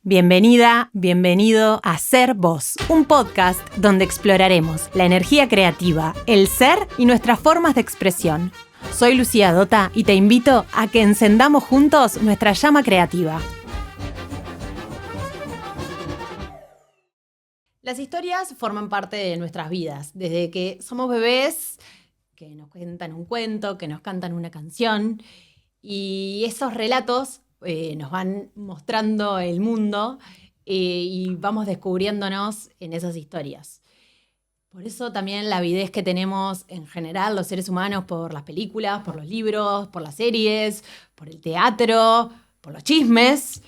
Bienvenida, bienvenido a Ser Vos, un podcast donde exploraremos la energía creativa, el ser y nuestras formas de expresión. Soy Lucía Dota y te invito a que encendamos juntos nuestra llama creativa. Las historias forman parte de nuestras vidas, desde que somos bebés, que nos cuentan un cuento, que nos cantan una canción, y esos relatos nos van mostrando el mundo y vamos descubriéndonos en esas historias. Por eso también la avidez que tenemos en general los seres humanos por las películas, por los libros, por las series, por el teatro, por los chismes,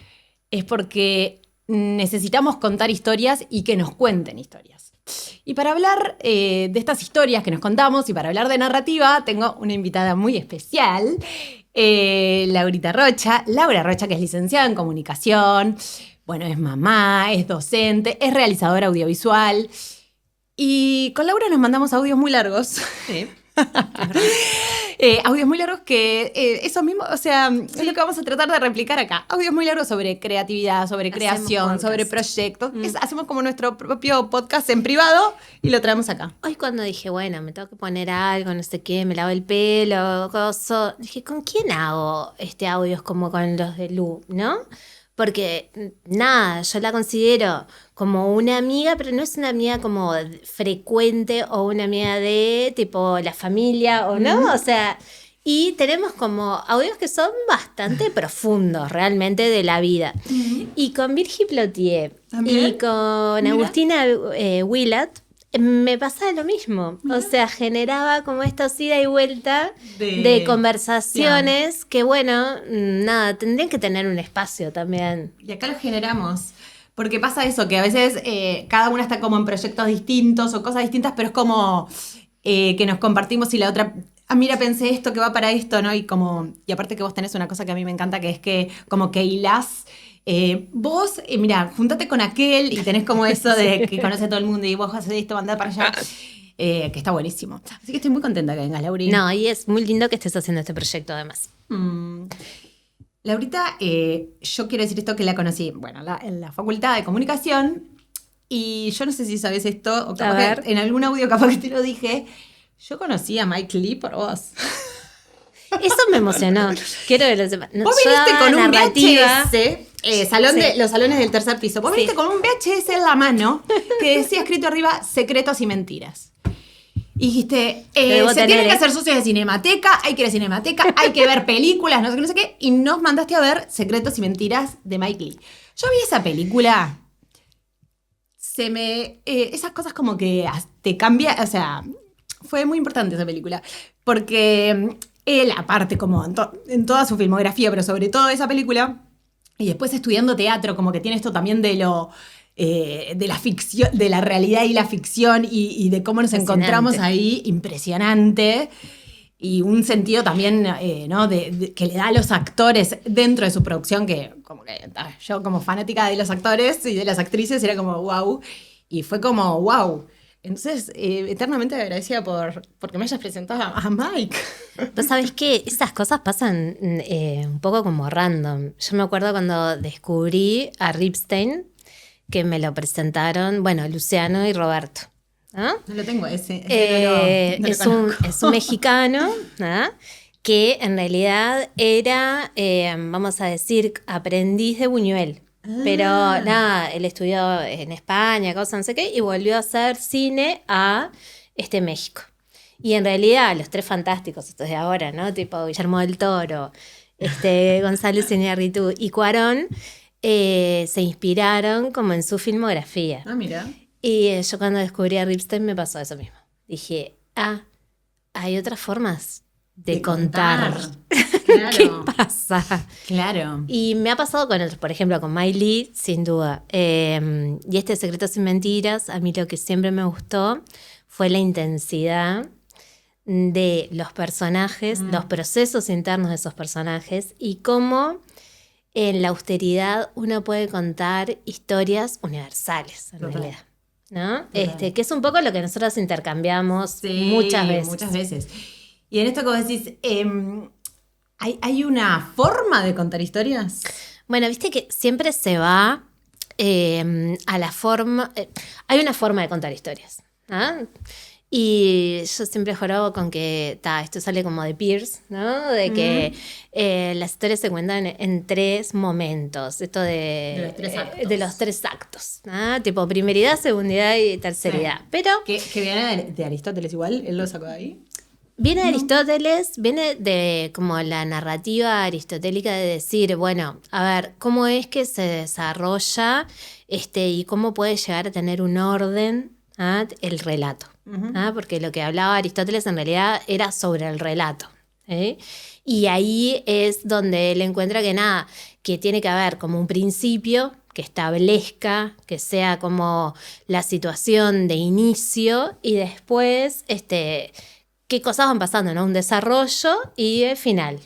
es porque necesitamos contar historias y que nos cuenten historias. Y para hablar de estas historias que nos contamos y para hablar de narrativa, tengo una invitada muy especial, Laura Rocha, que es licenciada en comunicación, bueno, es mamá, es docente, es realizadora audiovisual. Y con Laura nos mandamos audios muy largos. Sí. Audios muy largos que eso mismo, o sea, es lo que vamos a tratar de replicar acá. Audios muy largos sobre creatividad, sobre creación, sobre proyectos. Hacemos como nuestro propio podcast en privado y lo traemos acá. Hoy cuando dije, bueno, me tengo que poner algo, no sé qué, me lavo el pelo, coso, dije, ¿con quién hago audios como con los de Lu, no? Porque, nada, yo la considero como una amiga, pero no es una amiga como frecuente o una amiga de tipo la familia o no, o sea, y tenemos como audios que son bastante profundos realmente de la vida. Y con Virgi Plotier y con Agustina Willatt me pasaba lo mismo. O sea, generaba como esta ida y vuelta de conversaciones que, bueno, nada, tendrían que tener un espacio también. Y acá lo generamos. Porque pasa eso, que a veces cada una está como en proyectos distintos o cosas distintas, pero es como que nos compartimos y la otra, mira, pensé esto que va para esto, ¿no? Y aparte que vos tenés una cosa que a mí me encanta, que es que como que hilás. Vos, mira, júntate con aquel y tenés como eso de que conoce a todo el mundo y vos haces esto, andá para allá, que está buenísimo. Así que estoy muy contenta que vengas, Lauri. No, y es muy lindo que estés haciendo este proyecto además. Laurita, yo quiero decir esto que la conocí, bueno, en la Facultad de Comunicación, y yo no sé si sabes esto, o capaz que en algún audio capaz que te lo dije, yo conocí a Mike Lee por vos. Eso me emocionó. Quiero que lo sepas. Vos viniste con un VHS, los salones del tercer piso. Vos viniste con un VHS en la mano que decía escrito arriba secretos y mentiras. Y dijiste, se tienen que hacer socios de Cinemateca, hay que ir a Cinemateca, hay que ver películas, no sé qué, y nos mandaste a ver Secretos y Mentiras de Mike Lee. Yo vi esa película, esas cosas como que te cambia, o sea, fue muy importante esa película, porque él, aparte como en toda su filmografía, pero sobre todo esa película, y después estudiando teatro, como que tiene esto también de la ficción, de la realidad y la ficción y de cómo nos encontramos ahí, impresionante. Y un sentido también, ¿no? que le da a los actores dentro de su producción, que como que yo como fanática de los actores y de las actrices era como wow. Y fue como wow. Entonces, eternamente agradecida porque me hayas presentado a Mike. Vos sabés que esas cosas pasan un poco como random. Yo me acuerdo cuando descubrí a Ripstein, que me lo presentaron, bueno, Luciano y Roberto. ¿Ah? No lo tengo ese. Es un mexicano, ¿ah? Que en realidad era, vamos a decir, aprendiz de Buñuel. Pero nada, él estudió en España, no sé qué, y volvió a hacer cine a México. Y en realidad los tres fantásticos, estos de ahora, ¿no? Tipo Guillermo del Toro, Gonzalo Iñárritu y Cuarón, se inspiraron como en su filmografía. Ah, mira. Y yo cuando descubrí a Ripstein me pasó eso mismo. Dije, hay otras formas de contar. Claro. ¿Qué pasa? Claro. Y me ha pasado con otros, por ejemplo, con Mike Lee, sin duda. Y Secretos y Mentiras, a mí lo que siempre me gustó fue la intensidad de los personajes, los procesos internos de esos personajes y cómo en la austeridad uno puede contar historias universales, en realidad, ¿no? Que es un poco lo que nosotros intercambiamos muchas veces. Muchas veces. Y en esto que vos decís, ¿hay una forma de contar historias? Bueno, viste que siempre se va a la forma... hay una forma de contar historias, ¿ah? Y yo siempre jorobo con que esto sale como de Pierce, ¿no? De que las historias se cuentan en 3 momentos. Esto De los 3 actos. de los 3 actos, ¿no? Tipo primeridad, segundidad y terceridad. Sí. Pero Que viene de Aristóteles igual, él lo sacó de ahí. viene de Aristóteles, viene de como la narrativa aristotélica de decir, bueno, a ver, ¿cómo es que se desarrolla y cómo puede llegar a tener un orden el relato? Porque lo que hablaba Aristóteles en realidad era sobre el relato. Y ahí es donde él encuentra que tiene que haber como un principio que establezca, que sea como la situación de inicio y después qué cosas van pasando, ¿no? Un desarrollo y el final.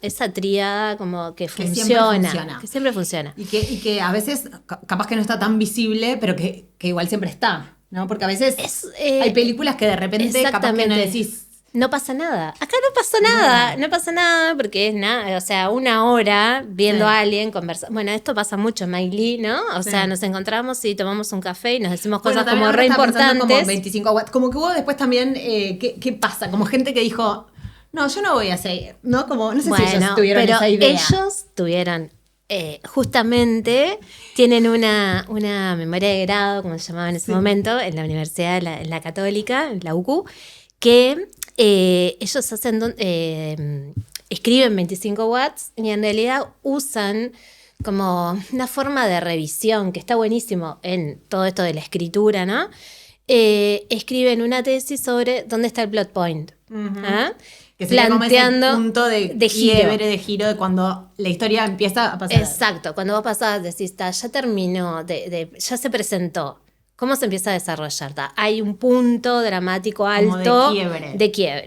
Esa tríada como que funciona. Que siempre funciona. Y que a veces capaz que no está tan visible, pero que igual siempre está. ¿No? Porque a veces hay películas que de repente capaz que no decís. No pasa nada. Acá no pasó nada. No pasa nada porque es nada. O sea, 1 hora viendo a alguien conversar. Bueno, esto pasa mucho en Mike Lee, ¿no? O sea, nos encontramos y tomamos un café y nos decimos cosas como re importantes. Como 25 watts. Como que hubo después también, ¿qué pasa? Como gente que dijo, no, yo no voy a seguir, ¿no? Como, no sé si ellos tuvieron esa idea. Ellos tuvieron... justamente tienen una memoria de grado, como se llamaba en ese momento, en la universidad, en la católica, en la UCU, que ellos escriben 25 watts y en realidad usan como una forma de revisión que está buenísimo en todo esto de la escritura, ¿no? Escriben una tesis sobre dónde está el plot point. Que sería planteando como ese punto de quiebre, de giro, de cuando la historia empieza a pasar. Exacto, cuando vos pasás, decís, ya terminó, ya se presentó. ¿Cómo se empieza a desarrollar? Hay un punto dramático alto de quiebre.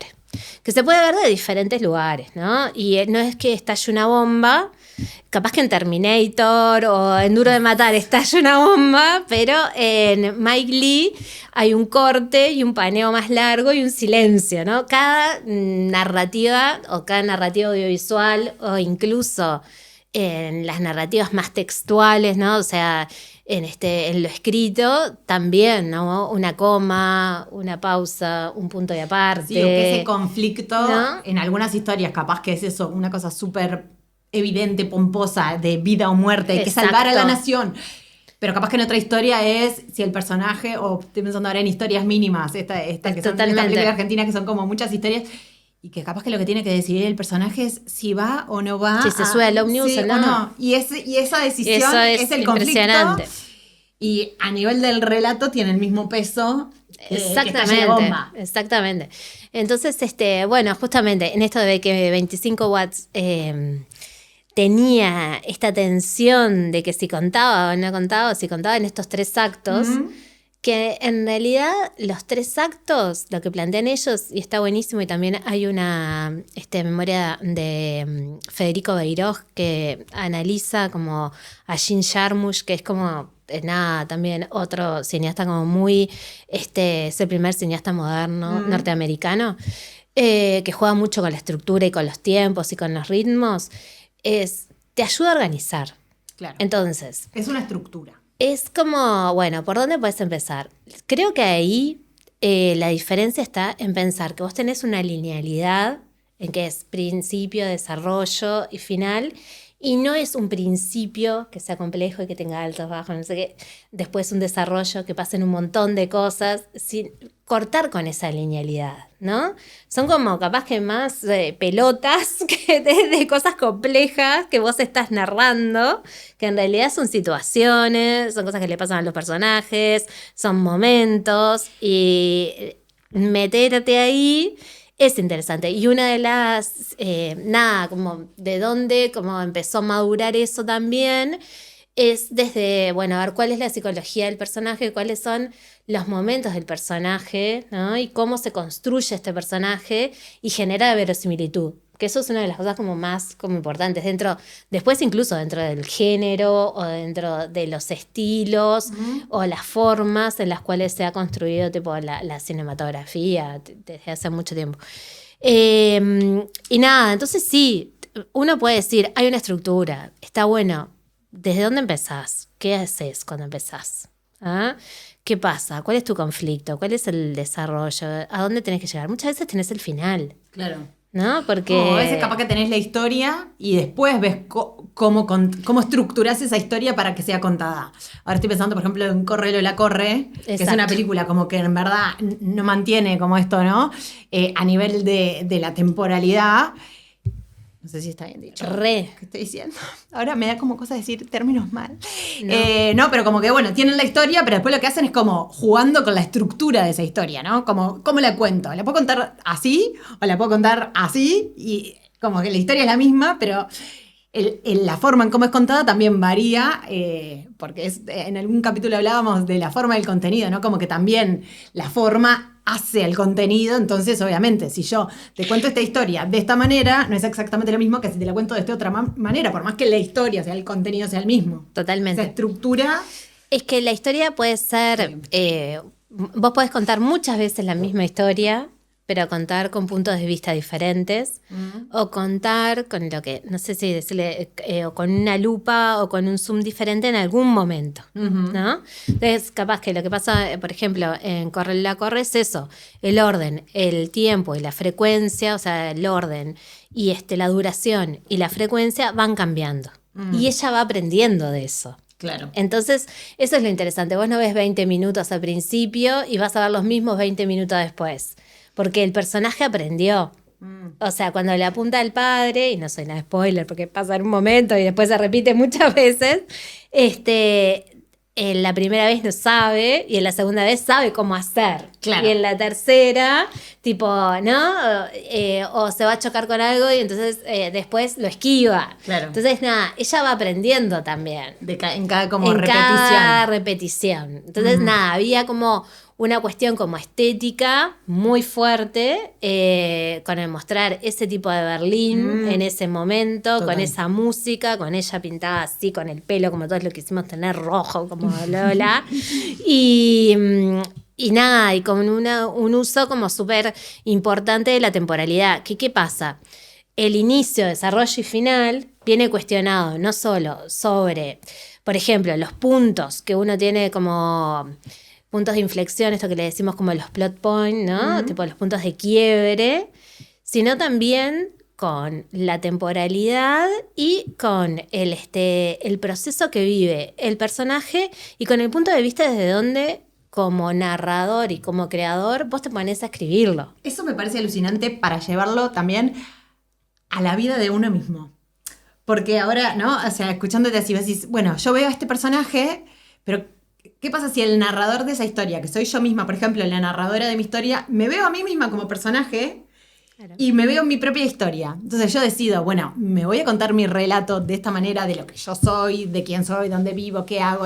Que se puede ver de diferentes lugares, ¿no? Y no es que estalle una bomba, capaz que en Terminator o en Duro de Matar estalla una bomba, pero en Mike Lee hay un corte y un paneo más largo y un silencio, ¿no? Cada narrativa o cada narrativa audiovisual o incluso en las narrativas más textuales, ¿no? O sea, en lo escrito también, ¿no? Una coma, una pausa, un punto de aparte. Sí, o que ese conflicto, ¿no? En algunas historias capaz que es eso, una cosa súper evidente, pomposa, de vida o muerte, hay que salvar a la nación. Pero capaz que en otra historia es si el personaje, o estoy pensando ahora en historias mínimas, esta que son esta película argentina, que son como muchas historias, y que capaz que lo que tiene que decidir el personaje es si va o no va. Si se sube al ómnibus o no. Y esa decisión es el conflicto. Y a nivel del relato tiene el mismo peso. Exactamente. Entonces, bueno, justamente en esto de que 25 watts tenía esta tensión de que si contaba o no contaba, o si contaba en estos 3 actos, que en realidad los 3 actos, lo que plantean ellos, y está buenísimo, y también hay una memoria de Federico Beiroj que analiza como a Jim Jarmusch, que es como también otro cineasta como muy, es el primer cineasta moderno norteamericano, que juega mucho con la estructura y con los tiempos y con los ritmos, te ayuda a organizar. Claro. Entonces, es una estructura. Es como, bueno, ¿por dónde puedes empezar? Creo que ahí la diferencia está en pensar que vos tenés una linealidad en que es principio, desarrollo y final, y no es un principio que sea complejo y que tenga altos, bajos, no sé qué, después un desarrollo que pasen un montón de cosas, sin cortar con esa linealidad, ¿no? Son como capaz que más pelotas que de cosas complejas que vos estás narrando, que en realidad son situaciones, son cosas que le pasan a los personajes, son momentos, y meterte ahí es interesante. Y una de las, como de dónde como empezó a madurar eso también, es desde, bueno, a ver cuál es la psicología del personaje, cuáles son los momentos del personaje, ¿no? Y cómo se construye este personaje y genera verosimilitud. Que eso es una de las cosas como más como importantes después incluso dentro del género o dentro de los estilos o las formas en las cuales se ha construido tipo la cinematografía desde hace mucho tiempo. Y nada, entonces sí, uno puede decir, hay una estructura, está bueno, ¿desde dónde empezás? ¿qué haces cuando empezás? ¿Ah? ¿Qué pasa? ¿Cuál es tu conflicto? ¿Cuál es el desarrollo? ¿A dónde tenés que llegar? Muchas veces tenés el final, Claro. ¿no? Porque... A veces capaz que tenés la historia y después ves cómo estructurás esa historia para que sea contada. Ahora estoy pensando, por ejemplo, en Corre Lola Corre, que es una película como que en verdad no mantiene como esto, ¿no? A nivel de la temporalidad. No sé si está bien dicho. ¿Qué estoy diciendo? Ahora me da como cosa decir términos mal. No. No, pero como que, bueno, tienen la historia, pero después lo que hacen es como jugando con la estructura de esa historia, ¿no? Como, ¿cómo la cuento? ¿La puedo contar así o la puedo contar así? Y como que la historia es la misma, pero la forma en cómo es contada también varía, porque en algún capítulo hablábamos de la forma del contenido, ¿no? Como que también la forma hace al contenido, entonces obviamente si yo te cuento esta historia de esta manera, no es exactamente lo mismo que si te la cuento de esta otra manera, por más que la historia, o sea, el contenido sea el mismo. Totalmente. Esa estructura... Es que la historia puede ser, vos podés contar muchas veces la misma historia, pero contar con puntos de vista diferentes, o contar con lo que, no sé si decirle, o con una lupa o con un zoom diferente en algún momento, ¿no? Entonces, capaz que lo que pasa, por ejemplo, en Corre la Corre es eso, el orden, el tiempo y la frecuencia, o sea, el orden y la duración y la frecuencia van cambiando. Y ella va aprendiendo de eso. Claro. Entonces, eso es lo interesante. Vos no ves 20 minutos al principio y vas a ver los mismos 20 minutos después. Porque el personaje aprendió. O sea, cuando le apunta al padre, y no soy nada spoiler porque pasa en un momento y después se repite muchas veces, en la primera vez no sabe y en la segunda vez sabe cómo hacer. Claro. Y en la tercera, tipo, ¿no? O se va a chocar con algo y entonces después lo esquiva. Claro. Entonces, nada, ella va aprendiendo también. En cada como en repetición. cada repetición. Entonces, nada, había como una cuestión como estética muy fuerte con el mostrar ese tipo de Berlín en ese momento, Total. con esa música, con ella pintada así, con el pelo, como todos lo quisimos tener rojo, como Lola. Y nada, y con un uso como súper importante de la temporalidad. ¿Qué pasa? El inicio, desarrollo y final viene cuestionado no solo sobre, por ejemplo, los puntos que uno tiene como puntos de inflexión, esto que le decimos como los plot points, ¿no? Tipo los puntos de quiebre, sino también con la temporalidad y con el proceso que vive el personaje y con el punto de vista desde donde, como narrador y como creador, vos te pones a escribirlo. Eso me parece alucinante para llevarlo también a la vida de uno mismo. Porque ahora, ¿no? O sea, escuchándote así, vos decís, bueno, yo veo a este personaje, pero ¿qué pasa si el narrador de esa historia, que soy yo misma, por ejemplo, la narradora de mi historia, me veo a mí misma como personaje y me veo mi propia historia? Entonces yo decido, bueno, me voy a contar mi relato de esta manera, de lo que yo soy, de quién soy, dónde vivo, qué hago,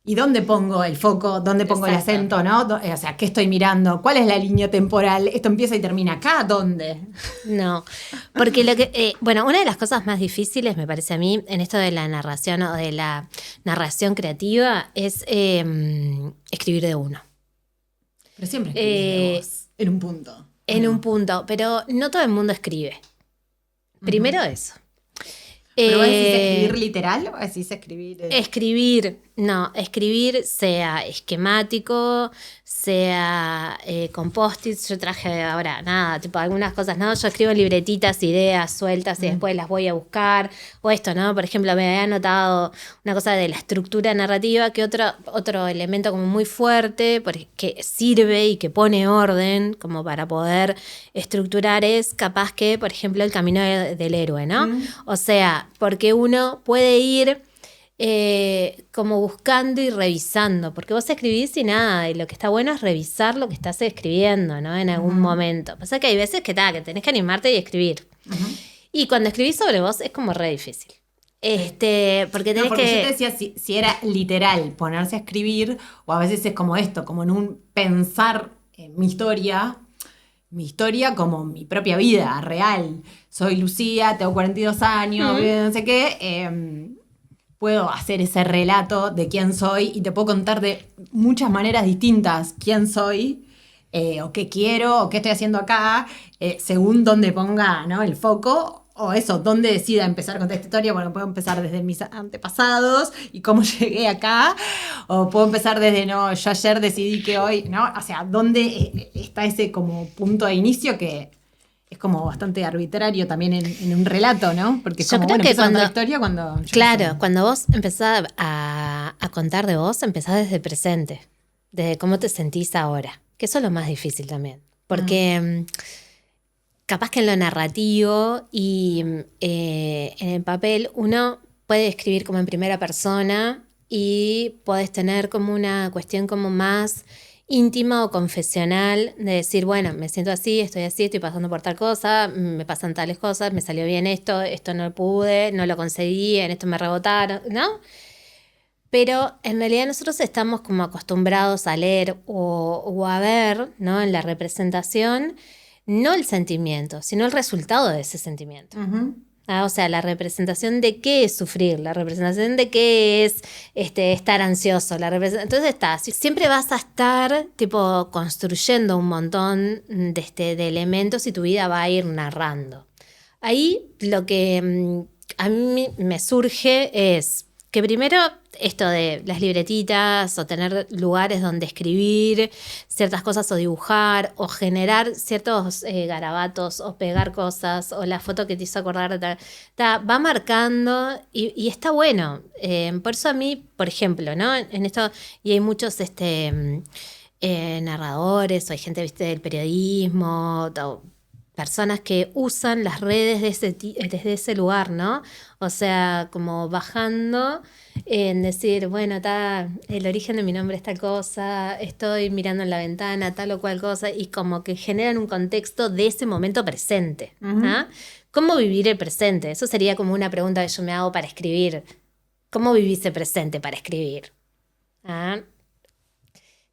¿y dónde pongo el foco? ¿Dónde pongo el acento? ¿No? O sea, ¿qué estoy mirando? ¿Cuál es la línea temporal? ¿Esto empieza y termina acá? ¿Dónde? No, porque bueno, una de las cosas más difíciles, me parece a mí, en esto de la narración o de la narración creativa, es escribir de uno. Pero siempre escribís de vos, en un punto. En un punto, pero no todo el mundo escribe. Primero eso. ¿Pero vos decís escribir literal o decís escribir...? Escribir sea esquemático, sea con post-its. Yo traje ahora, nada, tipo algunas cosas, ¿no? Yo escribo en libretitas, ideas sueltas y después las voy a buscar. O esto, ¿no? Por ejemplo, me había anotado una cosa de la estructura narrativa, que otro elemento como muy fuerte, que sirve y que pone orden como para poder estructurar es capaz que, por ejemplo, el camino del héroe, ¿no? O sea, porque uno puede ir como buscando y revisando, porque vos escribís y nada, y lo que está bueno es revisar lo que estás escribiendo, ¿no? En algún momento. Pasa que hay veces que tenés que animarte y escribir. Y cuando escribís sobre vos es como re difícil. Porque tenés porque que... yo te decía si era literal ponerse a escribir, o a veces es como esto, como en un pensar en mi historia como mi propia vida real. Soy Lucía, tengo 42 años, no sé qué, puedo hacer ese relato de quién soy y te puedo contar de muchas maneras distintas quién soy, o qué quiero, o qué estoy haciendo acá, según dónde ponga, ¿no? el foco, o eso, dónde decida empezar con esta historia. Bueno, puedo empezar desde mis antepasados y cómo llegué acá, o puedo empezar desde, no, yo ayer decidí que hoy, ¿no? O sea, ¿dónde está ese como punto de inicio que es como bastante arbitrario también en un relato, ¿no? Porque es Yo como, creo bueno, que empieza a contar cuando, la historia cuando... yo claro, no sé. cuando vos empezás a contar de vos, empezás desde el presente, desde cómo te sentís ahora, que eso es lo más difícil también, porque capaz que en lo narrativo y en el papel uno puede escribir como en primera persona y podés tener como una cuestión como más íntima o confesional de decir, bueno, me siento así, estoy pasando por tal cosa, me pasan tales cosas, me salió bien esto no pude, no lo conseguí, en esto me rebotaron, ¿no? Pero en realidad nosotros estamos como acostumbrados a leer o a ver, ¿no? En la representación, no el sentimiento, sino el resultado de ese sentimiento. O sea, la representación de qué es sufrir, la representación de qué es estar ansioso. Entonces siempre vas a estar tipo construyendo un montón de elementos y tu vida va a ir narrando. Ahí lo que a mí me surge es que primero esto de las libretitas o tener lugares donde escribir ciertas cosas o dibujar o generar ciertos garabatos o pegar cosas o la foto que te hizo acordar, va marcando y está bueno. Por eso a mí, por ejemplo, ¿no? En esto, y hay muchos narradores o hay gente, viste, del periodismo, personas que usan las redes desde ese lugar, ¿no? O sea, como bajando en decir, bueno, el origen de mi nombre es tal cosa, estoy mirando en la ventana, tal o cual cosa, y como que generan un contexto de ese momento presente. ¿Ah? ¿Cómo vivir el presente? Eso sería como una pregunta que yo me hago para escribir. ¿Cómo vivís el presente para escribir? ¿Ah?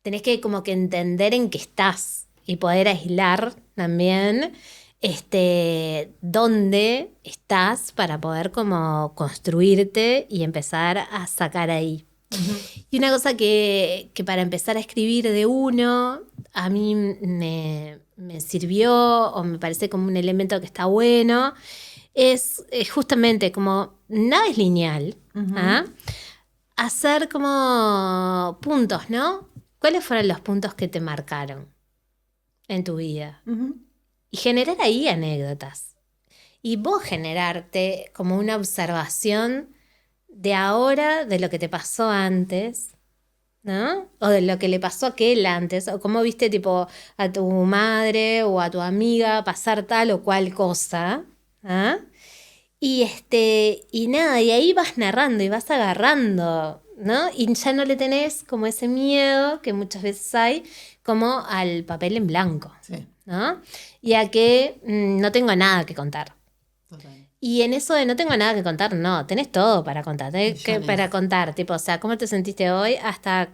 Tenés que como que entender en qué estás y poder aislar también dónde estás para poder como construirte y empezar a sacar ahí. Y una cosa que para empezar a escribir de uno, a mí me sirvió o me parece como un elemento que está bueno, es justamente como nada es lineal, ¿ah? Hacer como puntos, ¿no? ¿Cuáles fueron los puntos que te marcaron en tu vida? Y generar ahí anécdotas. Y vos generarte como una observación de ahora, de lo que te pasó antes, ¿no? O de lo que le pasó a aquel antes, o cómo viste tipo a tu madre o a tu amiga pasar tal o cual cosa, ¿ah? Y nada, y ahí vas narrando y vas agarrando, ¿no? Y ya no le tenés como ese miedo que muchas veces hay, como al papel en blanco, Sí. ¿no? Y a que no tengo nada que contar. Total. Y en eso de no tengo nada que contar, no, tenés todo para contar, para contar, tipo, o sea, cómo te sentiste hoy, hasta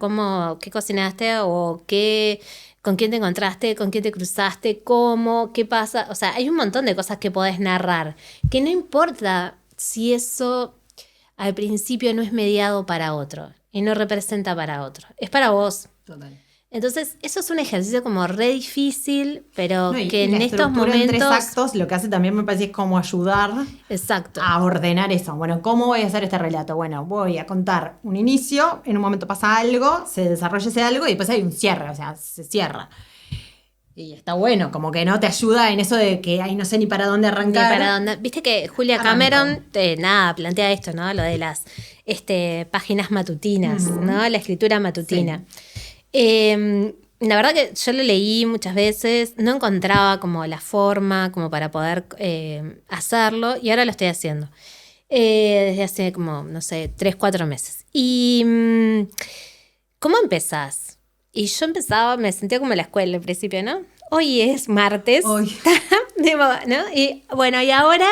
qué cocinaste o con quién te encontraste, con quién te cruzaste, cómo, qué pasa, o sea, hay un montón de cosas que podés narrar, que no importa si eso al principio no es mediado para otro y no representa para otro, es para vos. Total. Entonces, eso es un ejercicio como re difícil, pero No, que y la en estos estructura en 3 momentos... actos lo que hace también me parece es como ayudar Exacto. a ordenar eso. Bueno, ¿cómo voy a hacer este relato? Bueno, voy a contar un inicio, en un momento pasa algo, se desarrolla ese algo y después hay un cierre, o sea, se cierra. Y está bueno, como que no te ayuda en eso de que ahí no sé ni para dónde arrancar. Ni para dónde. Viste que Julia Arranco. Cameron, plantea esto, ¿no? Lo de las páginas matutinas, ¿no? La escritura matutina. Sí. La verdad que yo lo leí muchas veces, no encontraba como la forma como para poder hacerlo y ahora lo estoy haciendo. Desde hace como, no sé, 3, 4 meses. Y ¿cómo empezás? Y yo me sentía como en la escuela al principio, ¿no? Hoy es martes, Hoy. ¿no? Y bueno, y ahora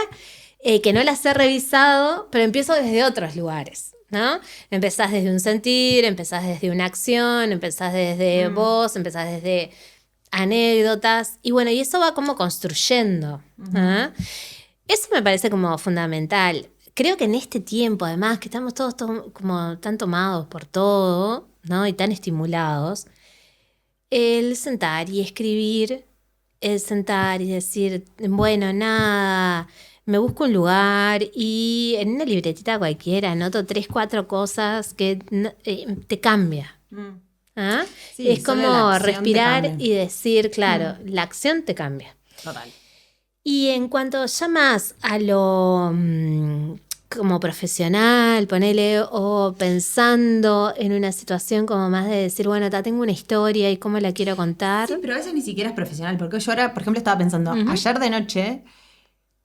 que no las he revisado, pero empiezo desde otros lugares, ¿no? Empezás desde un sentir, empezás desde una acción, empezás desde vos, empezás desde anécdotas, y bueno, y eso va como construyendo. ¿Ah? Eso me parece como fundamental. Creo que en este tiempo, además, que estamos todos como tan tomados por todo, ¿no? Y tan estimulados, el sentar y escribir, el sentar y decir, bueno, nada, me busco un lugar y en una libretita cualquiera anoto 3, 4 cosas que te cambia. ¿Ah? Sí, es solo la como acción te respirar cambia. y decir, claro, la acción te cambia. Total. Y en cuanto ya más a lo como profesional, ponele, o pensando en una situación como más de decir, bueno, tengo una historia y cómo la quiero contar. Sí, pero a veces ni siquiera es profesional, porque yo ahora, por ejemplo, estaba pensando, ayer de noche,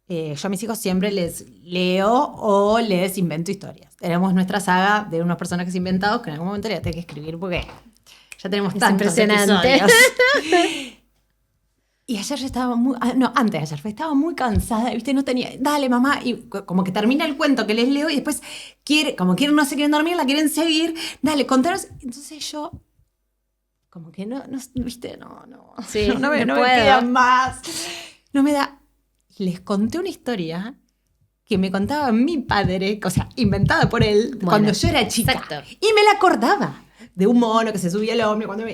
yo a mis hijos siempre les leo o les invento historias. Tenemos nuestra saga de unos personajes inventados que en algún momento les tengo que escribir porque ya tenemos Es tantos impresionante. episodios. Y ayer yo estaba antes de ayer, estaba muy cansada, ¿viste? No tenía, dale mamá, y como que termina el cuento que les leo y después como quieren, no se quieren dormir, la quieren seguir, dale, contanos. Entonces yo, como que ¿viste? Sí, no me puedo. pidan más. No me da. Les conté una historia que me contaba mi padre, o sea, inventada por él, Bueno, cuando yo era chica. exacto. Y me la acordaba de un mono que se subía al hombro cuando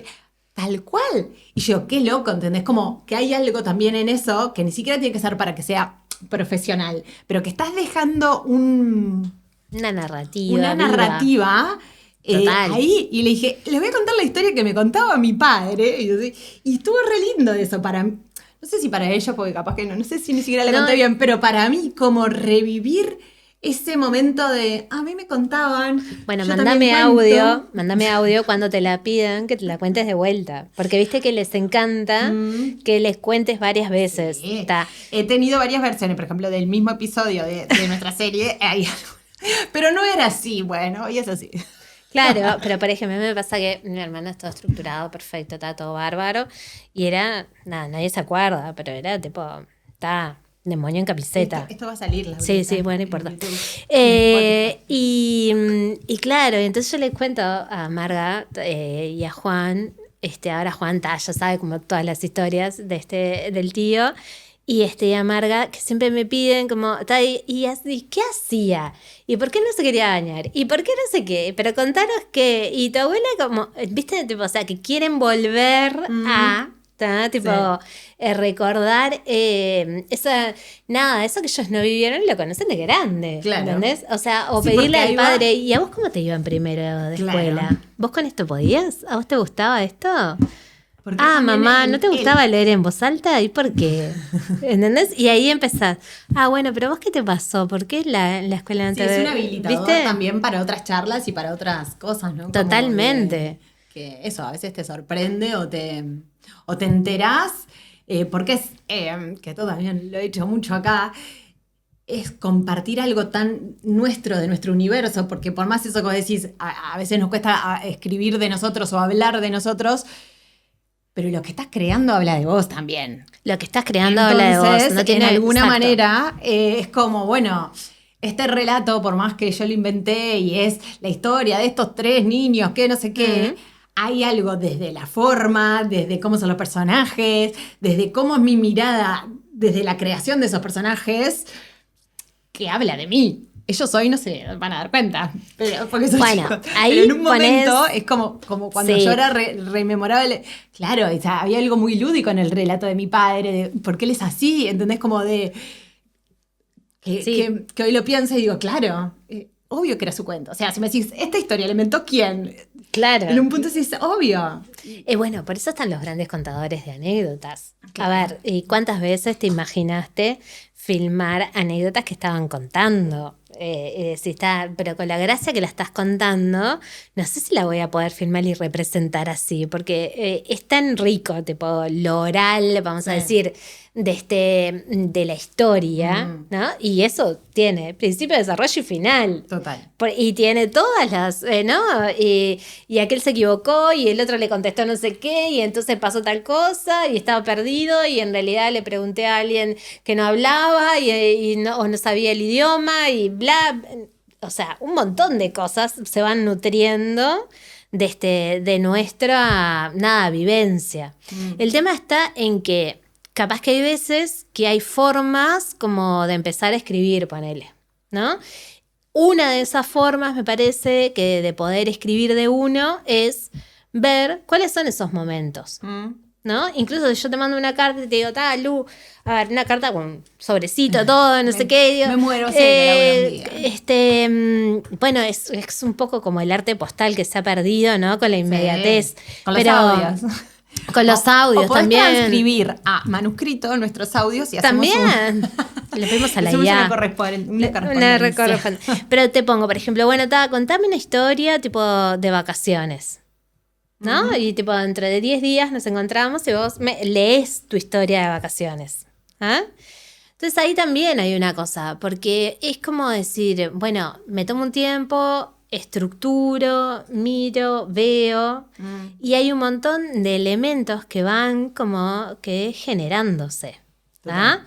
tal cual. Y yo, qué loco, ¿entendés? Como que hay algo también en eso que ni siquiera tiene que ser para que sea profesional, pero que estás dejando una narrativa. narrativa Total. ahí. Y le dije, les voy a contar la historia que me contaba mi padre. Y estuvo re lindo eso para mí. No sé si para ella, porque capaz que no sé si ni siquiera la conté bien, pero para mí como revivir ese momento de, a mí me contaban. Bueno, yo mándame también audio cuando te la pidan, que te la cuentes de vuelta. Porque viste que les encanta que les cuentes varias veces. Sí. He tenido varias versiones, por ejemplo, del mismo episodio de nuestra serie. Pero no era así, bueno, hoy es así. Claro, pero por ejemplo, a mí me pasa que mi hermana es todo estructurado, perfecto, está todo bárbaro. Y era, nada, nadie se acuerda, pero era tipo, está demonio en camiseta. Esto va a salir, la Sí, verdad, bueno, no importa. Y Y claro, entonces yo le cuento a Marga y a Juan, ahora Juan ya sabe como todas las historias del tío, y a Marga, que siempre me piden como, ¿y qué hacía? ¿Y por qué no se quería bañar? ¿Y por qué no sé qué? Pero contanos qué. Y tu abuela como, viste, tipo, o sea, que quieren volver a... Tipo, recordar eso que ellos no vivieron lo conocen de grande, claro. ¿Entendés? O sea, o sí, pedirle al padre, ¿y a vos cómo te iba en primero de escuela? Claro. ¿Vos con esto podías? ¿A vos te gustaba esto? Porque Mamá, ¿no te gustaba leer en voz alta? ¿Y por qué? ¿Entendés? Y ahí empezás. Bueno, pero ¿vos qué te pasó? ¿Por qué la escuela no sí, te... es un habilitador también para otras charlas y para otras cosas, ¿no? Totalmente. Que eso, a veces te sorprende o te enterás, porque es, que esto también lo he dicho mucho acá, es compartir algo tan nuestro, de nuestro universo, porque por más eso que vos decís, a veces nos cuesta escribir de nosotros o hablar de nosotros, pero lo que estás creando habla de vos también. Lo que estás creando habla de vos. No tiene, en alguna exacto. manera, es como, bueno, este relato, por más que yo lo inventé y es la historia de estos 3 niños que no sé qué, hay algo desde la forma, desde cómo son los personajes, desde cómo es mi mirada, desde la creación de esos personajes, que habla de mí. Ellos hoy no se van a dar cuenta, porque son chicos. Pero en un momento es como cuando yo era rememoraba. Claro, o sea, había algo muy lúdico en el relato de mi padre, de por qué él es así, ¿entendés? Como de que hoy lo pienso y digo, claro, obvio que era su cuento. O sea, si me decís, ¿esta historia la inventó quién? Claro. En un punto sí es obvio. Bueno, por eso están los grandes contadores de anécdotas. Claro. A ver, ¿y cuántas veces te imaginaste filmar anécdotas que estaban contando? Pero con la gracia que la estás contando, no sé si la voy a poder filmar y representar así, porque es tan rico, tipo, lo oral, vamos a decir, de la historia, ¿no? Y eso tiene principio, desarrollo y final. Total. Y tiene todas las, ¿no? Y aquel se equivocó y el otro le contestó no sé qué y entonces pasó tal cosa y estaba perdido y en realidad le pregunté a alguien que no hablaba o no sabía el idioma y bla. O sea, un montón de cosas se van nutriendo de nuestra, vivencia. El tema está en que capaz que hay veces que hay formas como de empezar a escribir, ponele, ¿no? Una de esas formas, me parece, que de poder escribir de uno es ver cuáles son esos momentos. ¿no? Incluso yo te mando una carta y te digo, Lu, a ver, una carta con sobrecito, todo, no sé qué. Digo, me muero, sí, que la un día. Bueno, es un poco como el arte postal que se ha perdido, ¿no? Con la inmediatez. Sí, con los audios. Con los audios o podés también. transcribir a manuscrito nuestros audios y también. Le pedimos a la IA. Una correspondencia. Pero te pongo, por ejemplo, bueno, contame una historia tipo de vacaciones. ¿No? Uh-huh. Y tipo, dentro de 10 días nos encontramos y vos lees tu historia de vacaciones. ¿Ah? Entonces ahí también hay una cosa, porque es como decir, bueno, me tomo un tiempo, estructuro, miro, veo, y hay un montón de elementos que van como que generándose. ¿Ah?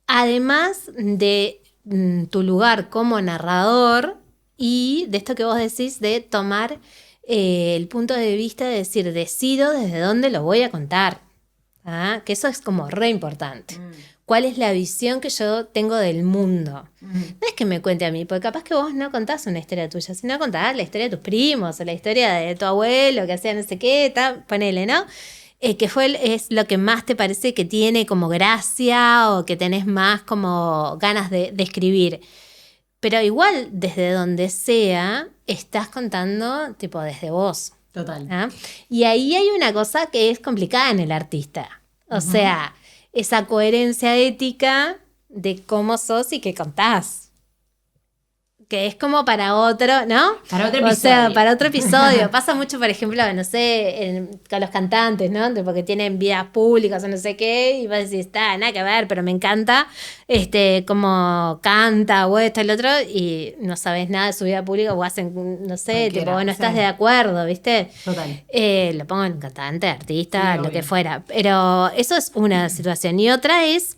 Además de tu lugar como narrador y de esto que vos decís de tomar el punto de vista de decir, decido desde dónde lo voy a contar. ¿Ah? Que eso es como re importante. ¿Cuál es la visión que yo tengo del mundo? No es que me cuente a mí, porque capaz que vos no contás una historia tuya, sino contás la historia de tus primos o la historia de tu abuelo que hacía no sé qué, ponele, ¿no? Que es lo que más te parece que tiene como gracia o que tenés más como ganas de escribir. Pero igual, desde donde sea, estás contando tipo desde vos. Total. ¿Ah? Y ahí hay una cosa que es complicada en el artista. O sea, esa coherencia ética de cómo sos y qué contás. Que es como para otro, ¿no? Para otro episodio. O sea, para otro episodio. Pasa mucho, por ejemplo, no sé, con los cantantes, ¿no? Porque tienen vidas públicas o no sé qué, y vos decís, nada que ver, pero me encanta cómo canta o esto y lo otro, y no sabes nada de su vida pública o hacen, no sé, cualquiera, tipo, bueno, estás de acuerdo, ¿viste? Total. Lo pongo en cantante, artista, sí, lo que fuera. Pero eso es una situación. Y otra es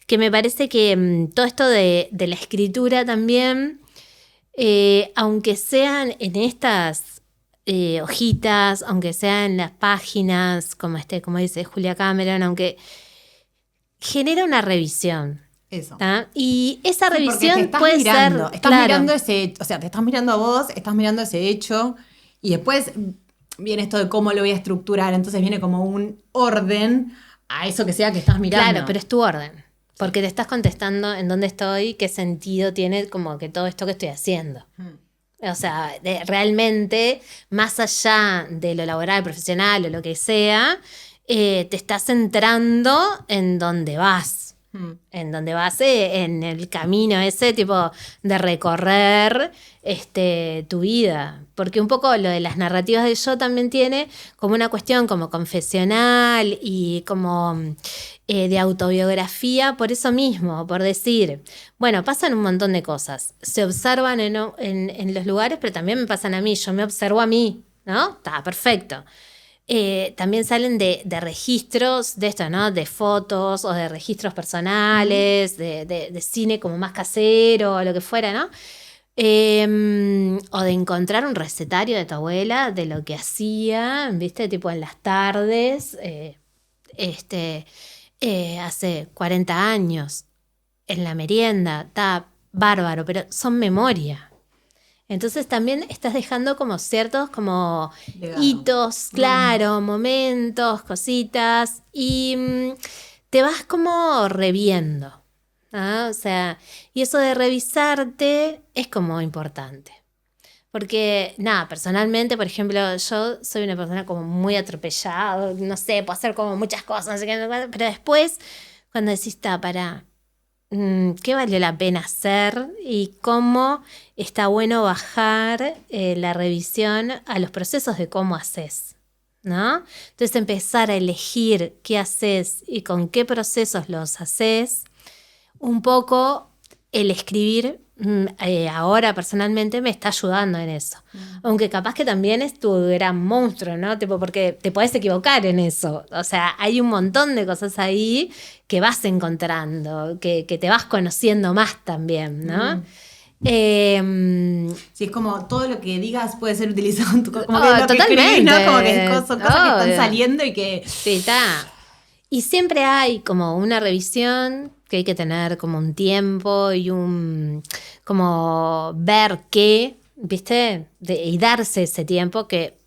que me parece que todo esto de la escritura también... aunque sean en estas hojitas, aunque sean en las páginas, como dice Julia Cameron, aunque genera una revisión. Eso. ¿tá? Y esa revisión te puede mirando, ser. Estás mirando o sea, te estás mirando a vos, estás mirando ese hecho, y después viene esto de cómo lo voy a estructurar. Entonces viene como un orden a eso que sea que estás mirando. Claro, pero es tu orden. Porque te estás contestando en dónde estoy, qué sentido tiene como que todo esto que estoy haciendo. O sea, realmente, más allá de lo laboral, profesional o lo que sea, te estás centrando en dónde vas. En dónde vas, en el camino ese tipo de recorrer tu vida. Porque un poco lo de las narrativas de yo también tiene como una cuestión como confesional y como de autobiografía por eso mismo, por decir, bueno, pasan un montón de cosas. Se observan en los lugares, pero también me pasan a mí. Yo me observo a mí, ¿no? Está perfecto. También salen de registros de esto, ¿no? De fotos o de registros personales, de cine como más casero o lo que fuera, ¿no? O de encontrar un recetario de tu abuela de lo que hacía, ¿viste? Tipo en las tardes, hace 40 años, en la merienda, está bárbaro, pero son memoria. Entonces también estás dejando como ciertos como hitos, claro, momentos, cositas, y te vas como reviendo. ¿Ah? O sea, y eso de revisarte es como importante. Porque, nada, personalmente, por ejemplo, yo soy una persona como muy atropellada, no sé, puedo hacer como muchas cosas, no sé qué, pero después, cuando decís, ¿qué vale la pena hacer? Y cómo está bueno bajar la revisión a los procesos de cómo haces, ¿no? Entonces empezar a elegir qué haces y con qué procesos los haces. Un poco el escribir ahora personalmente me está ayudando en eso. Aunque capaz que también es tu gran monstruo, ¿no? Tipo, porque te podés equivocar en eso. O sea, hay un montón de cosas ahí que vas encontrando, que te vas conociendo más también, ¿no? Sí, es como todo lo que digas puede ser utilizado en tu como que lo totalmente. Que escribís, ¿no? Como que son cosas que están saliendo y que... Sí, está. Y siempre hay como una revisión que hay que tener como un tiempo y como ver qué, ¿viste? Y darse ese tiempo que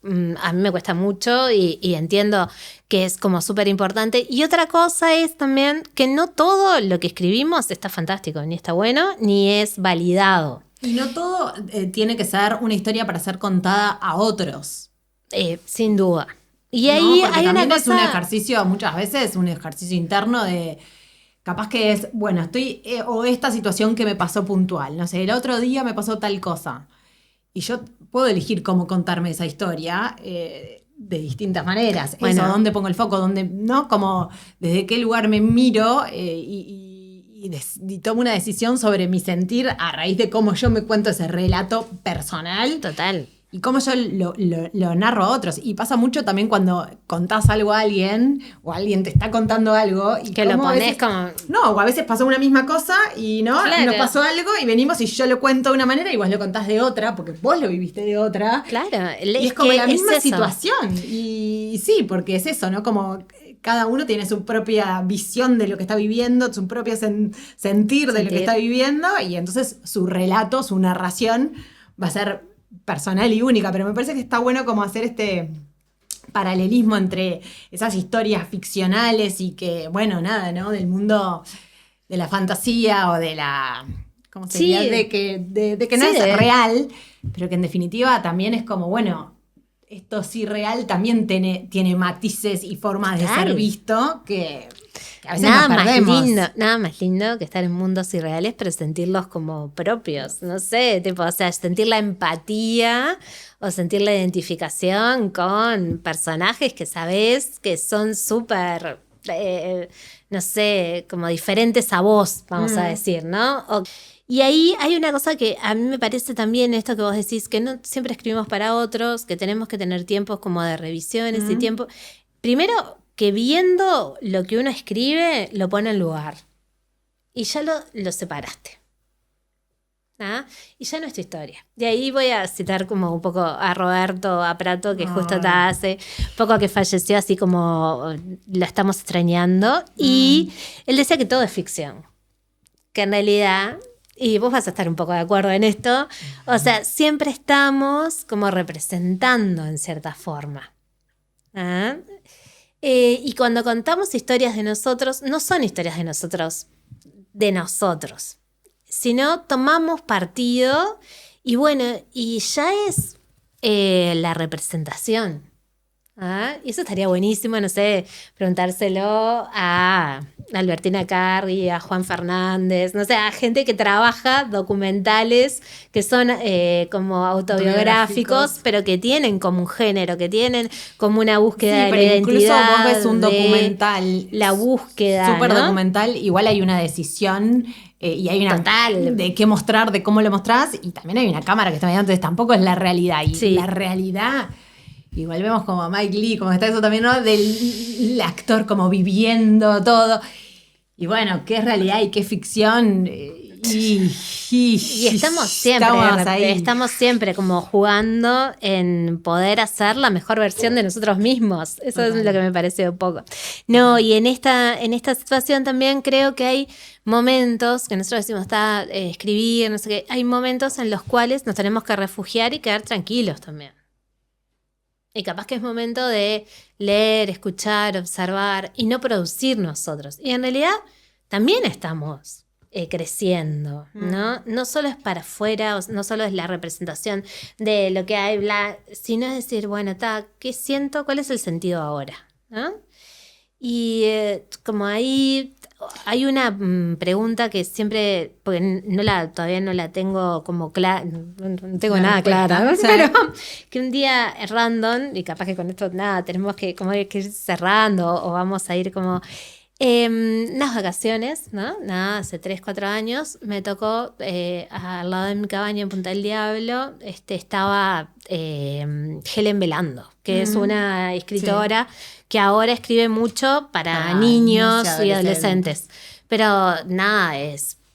a mí me cuesta mucho y entiendo que es como súper importante. Y otra cosa es también que no todo lo que escribimos está fantástico, ni está bueno, ni es validado. Y no todo tiene que ser una historia para ser contada a otros. Sin duda. Y No, ahí porque hay una también es un cosa... ejercicio, muchas veces, un ejercicio interno de... Capaz que es, bueno, estoy... o esta situación que me pasó puntual. No sé, el otro día me pasó tal cosa. Y yo puedo elegir cómo contarme esa historia de distintas maneras. Bueno. Eso, dónde pongo el foco, dónde, ¿no? Como desde qué lugar me miro y tomo una decisión sobre mi sentir a raíz de cómo yo me cuento ese relato personal. Total. Y cómo yo lo narro a otros. Y pasa mucho también cuando contás algo a alguien o alguien te está contando algo. Y que lo pones veces, como... No, o a veces pasó una misma cosa y no, Claro. nos pasó algo y venimos y yo lo cuento de una manera y vos lo contás de otra porque vos lo viviste de otra. Claro. Y es como la misma situación. Y sí, porque es eso, ¿no? Como cada uno tiene su propia visión de lo que está viviendo, su propio sentir de lo que está viviendo y entonces su relato, su narración va a ser personal y única, pero me parece que está bueno como hacer este paralelismo entre esas historias ficcionales y que, bueno, nada, ¿no? Del mundo de la fantasía o de la... ¿Cómo sería? Sí. De que no es real, pero que en definitiva también es como, bueno, esto sí real también tiene matices y formas de ser visto que a veces nada nos perdemos. Nada más lindo que estar en mundos irreales, pero sentirlos como propios. No sé, tipo, o sea, sentir la empatía o sentir la identificación con personajes que sabes que son súper, no sé, como diferentes a vos, vamos a decir, ¿no? Y ahí hay una cosa que a mí me parece también esto que vos decís, que no siempre escribimos para otros, que tenemos que tener tiempos como de revisiones y tiempo. Primero, que viendo lo que uno escribe, lo pone en lugar. Y ya lo separaste. ¿Ah? Y ya no es tu historia. Y ahí voy a citar como un poco a Roberto, a Prato, que justo está hace poco que falleció, así como lo estamos extrañando. Y él decía que todo es ficción. Que en realidad... Y vos vas a estar un poco de acuerdo en esto. O sea, siempre estamos como representando en cierta forma. ¿Ah? Y cuando contamos historias de nosotros, no son historias de nosotros, sino tomamos partido y bueno, y ya es la representación. ¿Ah? Y eso estaría buenísimo, no sé, preguntárselo a Albertina Carri, a Juan Fernández, no sé, a gente que trabaja documentales que son como autobiográficos, pero que tienen como un género, que tienen como una búsqueda de la identidad. Incluso vos ves un documental. La búsqueda, súper ¿no? documental, igual hay una decisión y hay una Total. de qué mostrar, de cómo lo mostrás, y también hay una cámara que está mirando, entonces tampoco es la realidad. Y la realidad... Y volvemos como a Mike Lee, como está eso también, ¿no? Del actor como viviendo todo. Y bueno, qué es realidad y qué ficción. Y estamos siempre como jugando en poder hacer la mejor versión de nosotros mismos. Eso es lo que me parece un poco. No, y en esta situación también creo que hay momentos que nosotros decimos, escribir, no sé qué. Hay momentos en los cuales nos tenemos que refugiar y quedar tranquilos también. Y capaz que es momento de leer, escuchar, observar y no producir nosotros. Y en realidad también estamos creciendo, ¿no? No solo es para afuera, no solo es la representación de lo que hay, sino es decir, bueno, ¿qué siento? ¿Cuál es el sentido ahora? ¿No? Y como ahí hay una pregunta que siempre, porque todavía no la tengo como clara, no tengo nada clara, pero que un día random, y capaz que con esto tenemos que como que ir cerrando o vamos a ir como unas vacaciones, ¿no? Hace 3-4 años me tocó al lado de mi cabaña en Punta del Diablo, estaba Helen Velando, que es una escritora que ahora escribe mucho para niños y adolescentes. Pero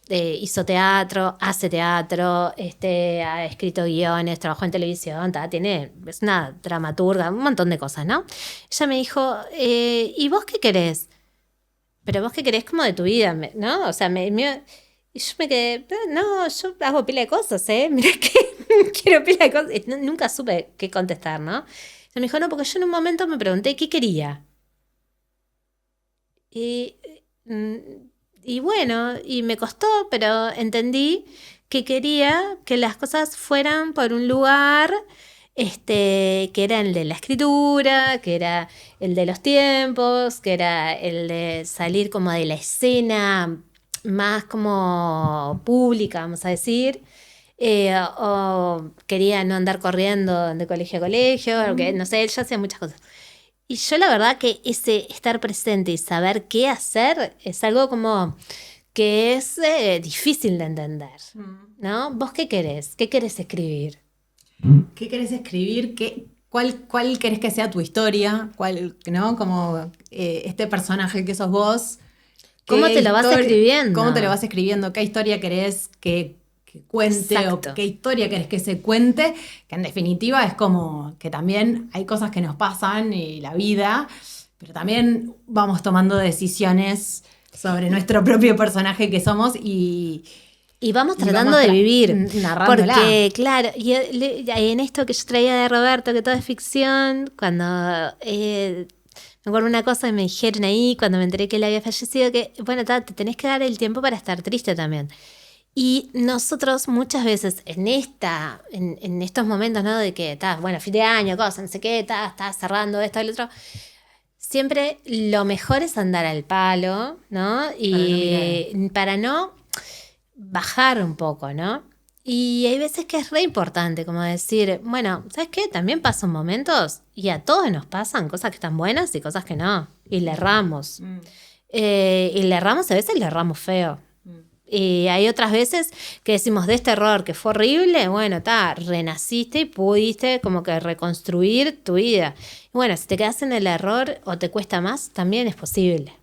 hizo teatro, hace teatro, ha escrito guiones, trabajó en televisión, es una dramaturga, un montón de cosas, ¿no? Ella me dijo, ¿y vos qué querés? Pero vos qué querés como de tu vida, ¿no? O sea, y yo me quedé, no, yo hago pila de cosas, mirá que quiero pila de cosas. Nunca supe qué contestar, ¿no? Entonces me dijo, no, porque yo en un momento me pregunté qué quería. Y, mm, y bueno, y me costó, pero entendí que quería que las cosas fueran por un lugar que era el de la escritura, que era el de los tiempos, que era el de salir como de la escena más como pública, vamos a decir. O quería no andar corriendo de colegio a colegio, porque no sé, él ya hacía muchas cosas. Y yo la verdad que ese estar presente y saber qué hacer es algo como que es difícil de entender, ¿no? ¿Vos qué querés? ¿Qué querés escribir? ¿Qué querés escribir? ¿Cuál querés que sea tu historia? ¿No? Como este personaje que sos vos. ¿Cómo te lo vas escribiendo? ¿Cómo te lo vas escribiendo? ¿Qué historia querés que cuente? Exacto. ¿O qué historia querés que se cuente? Que en definitiva es como que también hay cosas que nos pasan y la vida, pero también vamos tomando decisiones sobre nuestro propio personaje que somos y vamos tratando de vivir. Narrándola. Porque, claro, y en esto que yo traía de Roberto, que todo es ficción, cuando me acuerdo una cosa que me dijeron ahí, cuando me enteré que él había fallecido, que, bueno, te tenés que dar el tiempo para estar triste también. Y nosotros muchas veces en estos momentos, ¿no? De que, bueno, fin de año, cosas, no sé qué, está cerrando esto y lo otro. Siempre lo mejor es andar al palo, ¿no? Y para no bajar un poco, ¿no? Y hay veces que es re importante, como decir, bueno, ¿sabes qué? También pasan momentos y a todos nos pasan cosas que están buenas y cosas que no. Y le erramos. Y le erramos, a veces le erramos feo. Y hay otras veces que decimos de este error que fue horrible, bueno, renaciste y pudiste como que reconstruir tu vida. Y bueno, si te quedas en el error o te cuesta más, también es posible,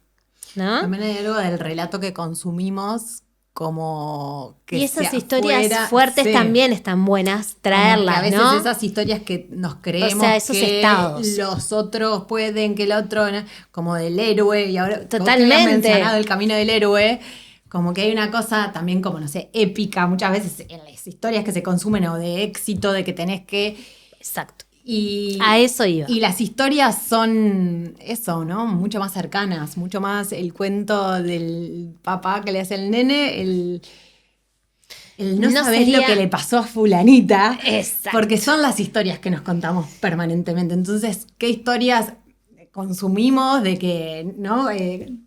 ¿no? También hay algo del relato que consumimos como que y esas historias fuertes sí, también están buenas traerlas, a veces ¿no? Esas historias que nos creemos, o sea, esos que estados. los otros pueden, que el otro, ¿no? Como del héroe, y ahora totalmente vos mencionado el camino del héroe, como que hay una cosa también como, no sé, épica muchas veces en las historias que se consumen o de éxito, de que tenés que... Exacto. Y a eso iba. Y las historias son eso, ¿no? Mucho más cercanas, mucho más el cuento del papá que le hace al nene, el no sabés lo que le pasó a fulanita. Exacto. Porque son las historias que nos contamos permanentemente. Entonces, ¿qué historias consumimos, de que no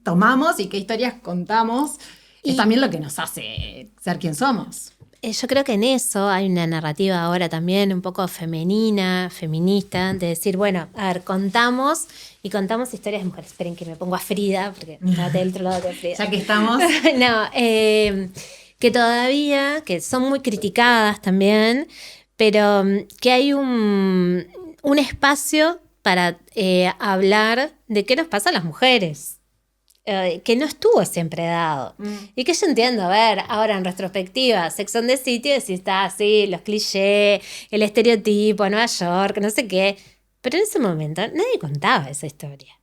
tomamos y qué historias contamos? Es también lo que nos hace ser quien somos. Yo creo que en eso hay una narrativa ahora también un poco feminista, de decir, bueno, a ver, contamos historias de mujeres. Esperen que me pongo a Frida, porque está del otro lado de Frida. Ya que estamos. No, que todavía, que son muy criticadas también, pero que hay un espacio para hablar de qué nos pasa a las mujeres. Que no estuvo siempre dado. Y que yo entiendo, a ver, ahora en retrospectiva, Sex and the City, si está así, los clichés, el estereotipo, Nueva York, no sé qué. Pero en ese momento nadie contaba esa historia.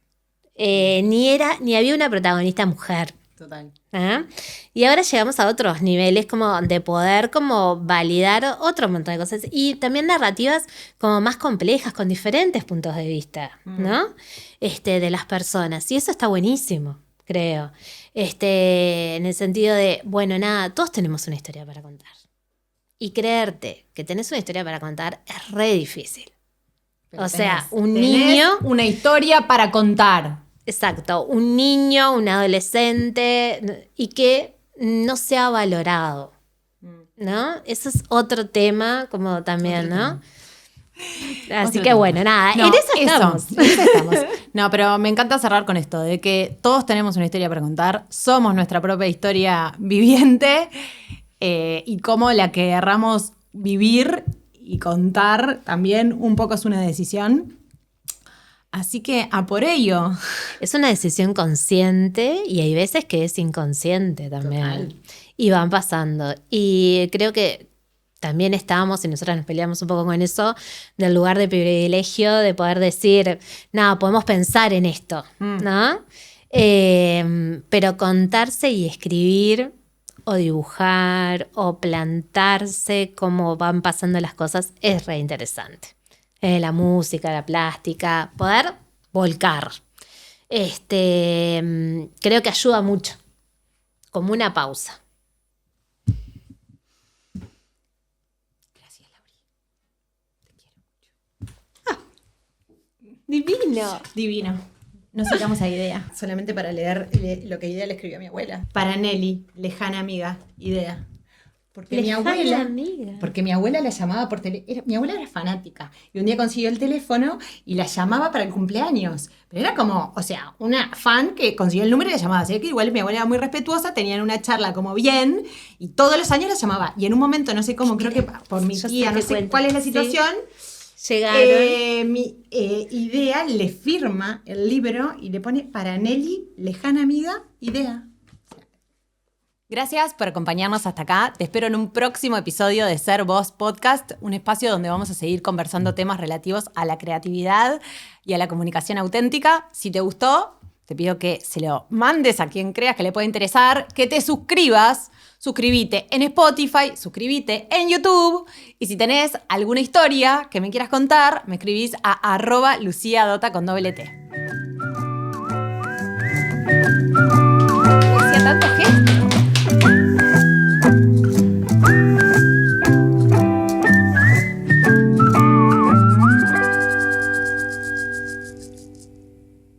Ni había una protagonista mujer. Total. ¿Ah? Y ahora llegamos a otros niveles como de poder como validar otro montón de cosas y también narrativas como más complejas con diferentes puntos de vista, ¿no? De las personas, y eso está buenísimo, creo, en el sentido de, bueno, nada, todos tenemos una historia para contar y creerte que tenés una historia para contar es re difícil. Pero o sea, un tenés niño, una historia para contar. exacto, un niño, un adolescente, y que no se ha valorado, ¿no? Eso es otro tema, como también, ¿no? Así que bueno, nada, No, en eso estamos. No, pero me encanta cerrar con esto, de que todos tenemos una historia para contar, somos nuestra propia historia viviente, y cómo la querramos vivir y contar también un poco es una decisión. Así que a por ello. Es una decisión consciente y hay veces que es inconsciente también. Total. Y van pasando. Y creo que también estamos, y nosotras nos peleamos un poco con eso, del lugar de privilegio, de poder decir, nada, podemos pensar en esto, ¿no? Pero contarse y escribir o dibujar, o plantarse cómo van pasando las cosas, es re interesante. La música, la plástica, poder volcar. Creo que ayuda mucho, como una pausa. Gracias, Lauri. Te quiero mucho. Divino. Divino. No sacamos a Idea, solamente para leer lo que Idea le escribió a mi abuela. Para Nelly, lejana amiga, Idea. Porque mi abuela la llamaba por teléfono. Mi abuela era fanática. Y un día consiguió el teléfono y la llamaba para el cumpleaños. Pero era como, o sea, una fan que consiguió el número y la llamaba. Así que igual mi abuela era muy respetuosa, tenían una charla como bien, y todos los años la llamaba. Y en un momento, no sé cómo, creo que por mi tía, no sé cuál es la situación, llegaron. mi Idea le firma el libro y le pone para Nelly, lejana amiga, Idea. Gracias por acompañarnos hasta acá. Te espero en un próximo episodio de Ser Vos Podcast, un espacio donde vamos a seguir conversando temas relativos a la creatividad y a la comunicación auténtica. Si te gustó, te pido que se lo mandes a quien creas que le pueda interesar, que te suscribas. Suscríbete en Spotify, suscríbete en YouTube. Y si tenés alguna historia que me quieras contar, me escribís a @luciadota con doble T.